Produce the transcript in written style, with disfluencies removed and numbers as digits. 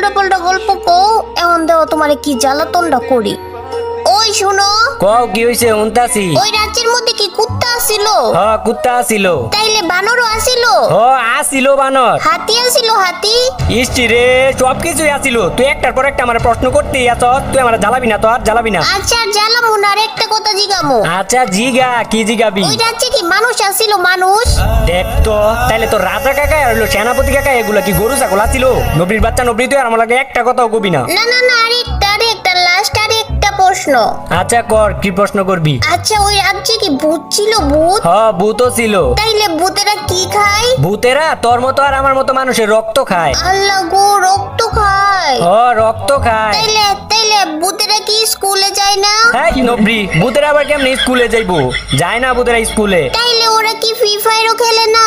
উল্টো পাল্টা গল্প কও, এখন দেও তোমারে কি জ্বালাতনটা করি। ওই শুনো, কও কি হইছে? উনতাছি। ওই রাজ্যের মধ্যে কি কুত্তা আসিল? কুত্তা আসিল। তাইলে বানরও আসিল? আসিল বানর। হাতি আসিল? হাতি? ইষ্টি রে, সবকিছুই আসিল। তুই একটার পর একটা আমার প্রশ্ন করতেই আছ। তুই আমার জ্বালাবি না তো, আর জ্বালাবি না। আচ্ছা জ্বালামু না, আর একটা কথা জিগামু। আচ্ছা জিগা, কি জিগাবি? ওই রাজ্যে কি মানুষ আসিল? মানুষ? দেখ তো, তাইলে তো রাজা কাকা আর হলো সেনাপতি কাকা এগুলা কি গরু ছাগল আসিল? নবীর বাচ্চা নবী, তুই আর আমার লাগে একটা কথাও কবি না। না না না, আরেকটা লাস্ট আরেকটা প্রশ্ন। আচ্ছা কর, কি প্রশ্ন করবি? আচ্ছা ওই রাজ্যে কি ভূত ছিল? ভূত? ভূতও ছিল। তাইলে ভূতেরা কি খায়? ভূতেরা তোর মতো আর আমার মতো মানুষের রক্ত খায়। আল্লাহ গো, রক্ত খায়? রক্ত খায়। তাইলে তাইলে ভূতেরা কি স্কুলে যায় না? হ্যাঁ নবী, ভূতেরা আবার কেমনে স্কুলে যাইবো? যায় না ভূতেরা স্কুলে। তাইলে ওরা কি ফ্রি ফায়ারও খেলে না?